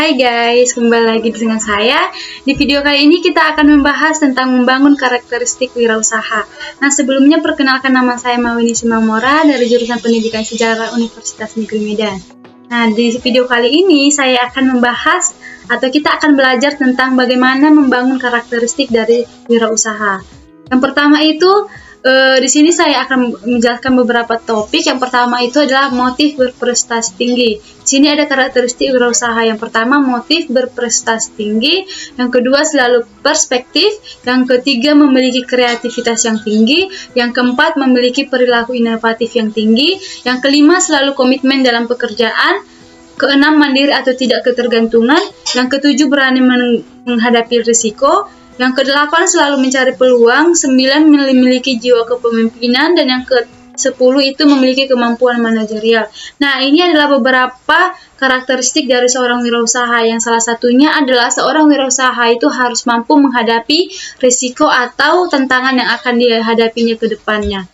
Hai guys, kembali lagi dengan saya. Di video kali ini kita akan membahas tentang membangun karakteristik wirausaha. Nah, sebelumnya perkenalkan, nama saya Mawini Sumamora dari jurusan Pendidikan Sejarah Universitas Negeri Medan. Nah, di video kali ini saya akan membahas atau kita akan belajar tentang bagaimana membangun karakteristik dari wirausaha. Yang pertama itu di sini saya akan menjelaskan beberapa topik. Yang pertama itu adalah motif berprestasi tinggi. Di sini ada karakteristik wirausaha. Yang pertama, motif berprestasi tinggi. Yang kedua, selalu perspektif. Yang ketiga, memiliki kreativitas yang tinggi. Yang keempat, memiliki perilaku inovatif yang tinggi. Yang kelima, selalu komitmen dalam pekerjaan. Keenam, mandiri atau tidak ketergantungan. Yang ketujuh, berani menghadapi risiko. Yang kedelapan, selalu mencari peluang. 9, memiliki jiwa kepemimpinan. Dan yang ke-10 itu memiliki kemampuan manajerial. Nah, ini adalah beberapa karakteristik dari seorang wirausaha. Yang salah satunya adalah seorang wirausaha itu harus mampu menghadapi risiko atau tantangan yang akan dihadapinya ke depannya.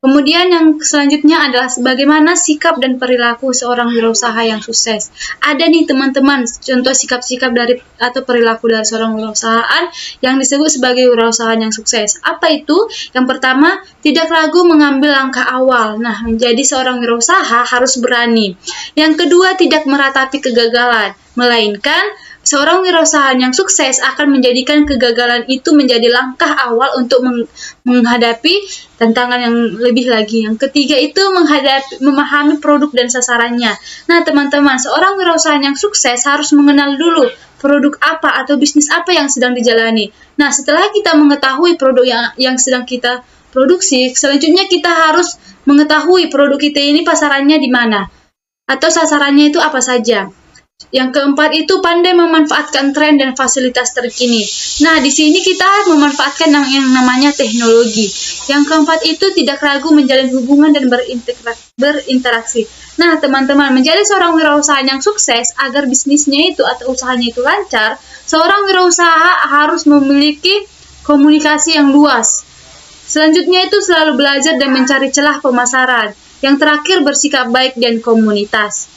Kemudian yang selanjutnya adalah bagaimana sikap dan perilaku seorang wirausaha yang sukses. Ada nih teman-teman contoh sikap-sikap dari atau perilaku dari seorang wirausahaan yang disebut sebagai wirausahaan yang sukses. Apa itu? Yang pertama, tidak ragu mengambil langkah awal. Nah, menjadi seorang wirausaha harus berani. Yang kedua, tidak meratapi kegagalan, melainkan seorang wirausahaan yang sukses akan menjadikan kegagalan itu menjadi langkah awal untuk menghadapi tantangan yang lebih lagi. Yang ketiga itu memahami produk dan sasarannya. Nah, teman-teman, seorang wirausahaan yang sukses harus mengenal dulu produk apa atau bisnis apa yang sedang dijalani. Nah, setelah kita mengetahui produk yang sedang kita produksi, selanjutnya kita harus mengetahui produk kita ini pasarannya di mana atau sasarannya itu apa saja. Yang keempat itu pandai memanfaatkan tren dan fasilitas terkini. Nah, di sini kita memanfaatkan yang namanya teknologi. Yang keempat itu tidak ragu menjalin hubungan dan berinteraksi. Nah, teman-teman, menjadi seorang wirausaha yang sukses agar bisnisnya itu atau usahanya itu lancar, seorang wirausaha harus memiliki komunikasi yang luas. Selanjutnya itu selalu belajar dan mencari celah pemasaran. Yang terakhir, bersikap baik dan komunitas.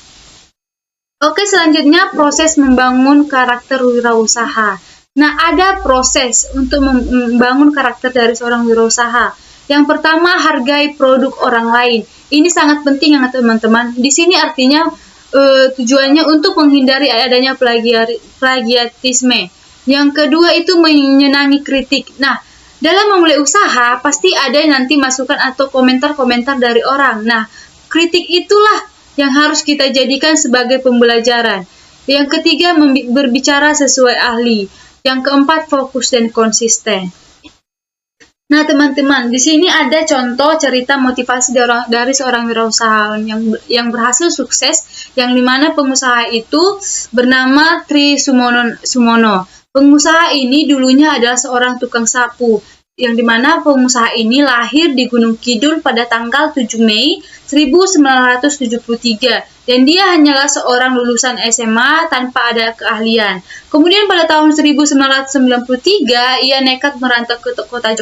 Oke, selanjutnya proses membangun karakter wirausaha. Nah, ada proses untuk membangun karakter dari seorang wirausaha. Yang pertama, hargai produk orang lain. Ini sangat penting ya teman-teman. Di sini artinya tujuannya untuk menghindari adanya plagiatisme. Yang kedua itu menyenangi kritik. Nah, dalam memulai usaha pasti ada nanti masukan atau komentar-komentar dari orang. Nah, kritik itulah yang harus kita jadikan sebagai pembelajaran. Yang ketiga, berbicara sesuai ahli. Yang keempat, fokus dan konsisten. Nah, teman-teman, di sini ada contoh cerita motivasi dari seorang wirausahawan yang berhasil sukses, yang dimana pengusaha itu bernama Tri Sumono. Pengusaha ini dulunya adalah seorang tukang sapu, yang dimana pengusaha ini lahir di Gunung Kidul pada tanggal 7 Mei 1973 dan dia hanyalah seorang lulusan SMA tanpa ada keahlian. Kemudian pada tahun 1993 ia nekat merantau ke kota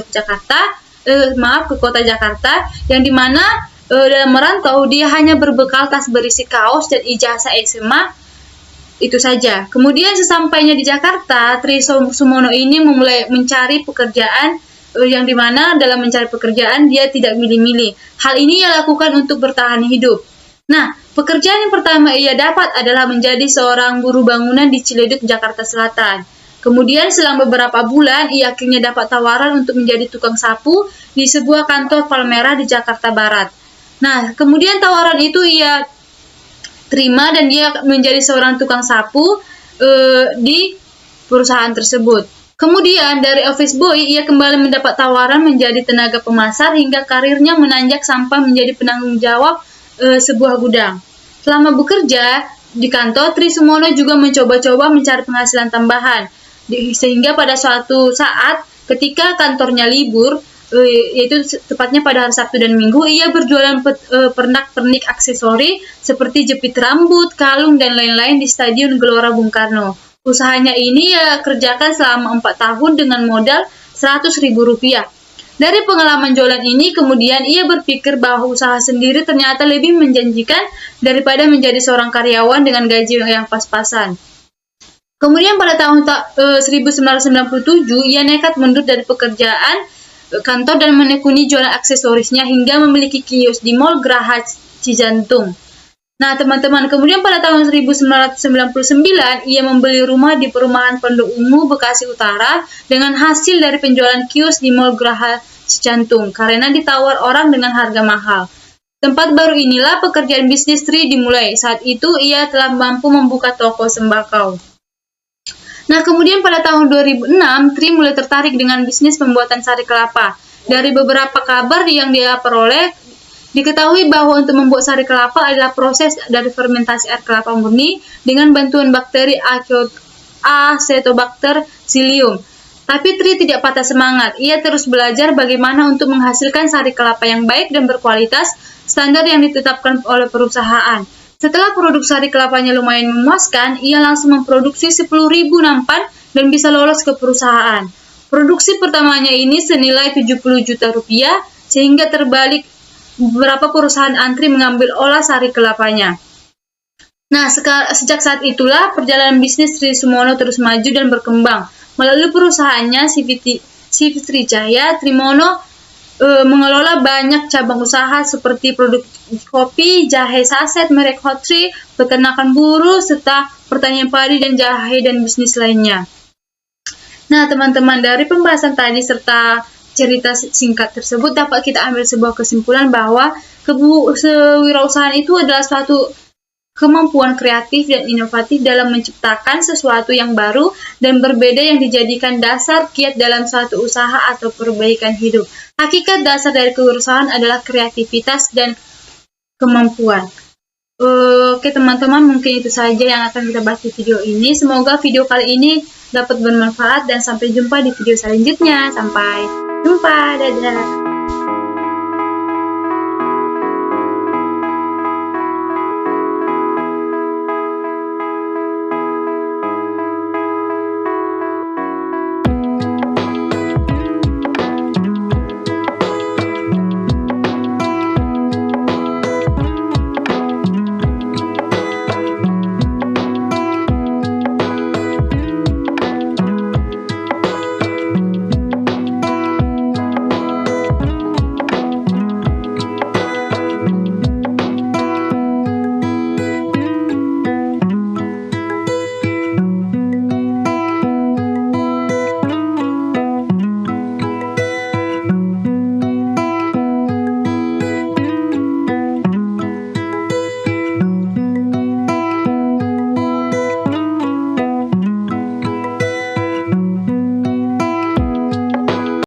Jakarta yang dimana dalam merantau dia hanya berbekal tas berisi kaos dan ijazah SMA itu saja. Kemudian sesampainya di Jakarta, Tri Sumono ini memulai mencari pekerjaan yang dimana dalam mencari pekerjaan dia tidak milih-milih. Hal ini ia lakukan untuk bertahan hidup. Nah, pekerjaan yang pertama ia dapat adalah menjadi seorang buruh bangunan di Ciledug, Jakarta Selatan. Kemudian selang beberapa bulan ia akhirnya dapat tawaran untuk menjadi tukang sapu di sebuah kantor Palmerah di Jakarta Barat. Nah, kemudian tawaran itu ia terima dan dia menjadi seorang tukang sapu di perusahaan tersebut. Kemudian dari office boy, ia kembali mendapat tawaran menjadi tenaga pemasar hingga karirnya menanjak sampai menjadi penanggung jawab sebuah gudang. Selama bekerja di kantor, Tri Sumono juga mencoba-coba mencari penghasilan tambahan. Sehingga pada suatu saat ketika kantornya libur, yaitu tepatnya pada hari Sabtu dan Minggu, ia berjualan pernak-pernik aksesori seperti jepit rambut, kalung, dan lain-lain di Stadion Gelora Bung Karno. Usahanya ini ia kerjakan selama 4 tahun dengan modal Rp100.000. Dari pengalaman jualan ini, kemudian ia berpikir bahwa usaha sendiri ternyata lebih menjanjikan daripada menjadi seorang karyawan dengan gaji yang pas-pasan. Kemudian pada tahun 1997, ia nekat mundur dari pekerjaan kantor dan menekuni jualan aksesorisnya hingga memiliki kios di Mall Graha Cijantung. Nah, teman-teman, kemudian pada tahun 1999, ia membeli rumah di perumahan Pondok Ungu, Bekasi Utara dengan hasil dari penjualan kios di Mall Graha Cijantung karena ditawar orang dengan harga mahal. Tempat baru inilah pekerjaan bisnis Tri dimulai. Saat itu, ia telah mampu membuka toko sembako. Nah, kemudian pada tahun 2006, Tri mulai tertarik dengan bisnis pembuatan sari kelapa. Dari beberapa kabar yang dia peroleh, diketahui bahwa untuk membuat sari kelapa adalah proses dari fermentasi air kelapa murni dengan bantuan bakteri Acetobacter psyllium. Tapi Tri tidak patah semangat. Ia terus belajar bagaimana untuk menghasilkan sari kelapa yang baik dan berkualitas, standar yang ditetapkan oleh perusahaan. Setelah produk sari kelapanya lumayan memuaskan, ia langsung memproduksi 10.000 nampan dan bisa lolos ke perusahaan. Produksi pertamanya ini senilai 70 juta rupiah, sehingga terbalik beberapa perusahaan antri mengambil olah sari kelapanya. Nah, sejak saat itulah perjalanan bisnis Tri Sumono terus maju dan berkembang. Melalui perusahaannya, CV Trijaya, Trimono mengelola banyak cabang usaha seperti produk kopi, jahe saset, merek Hot Tree, peternakan buruh, serta pertanian padi dan jahe dan bisnis lainnya. Nah, teman-teman, dari pembahasan tadi serta cerita singkat tersebut dapat kita ambil sebuah kesimpulan bahwa kewirausahaan itu adalah suatu kemampuan kreatif dan inovatif dalam menciptakan sesuatu yang baru dan berbeda yang dijadikan dasar kiat dalam suatu usaha atau perbaikan hidup. Hakikat dasar dari kewirausahaan adalah kreativitas dan kemampuan. Oke teman-teman, mungkin itu saja yang akan kita bahas di video ini. Semoga video kali ini dapat bermanfaat dan sampai jumpa di video selanjutnya. Sampai jumpa, dadah.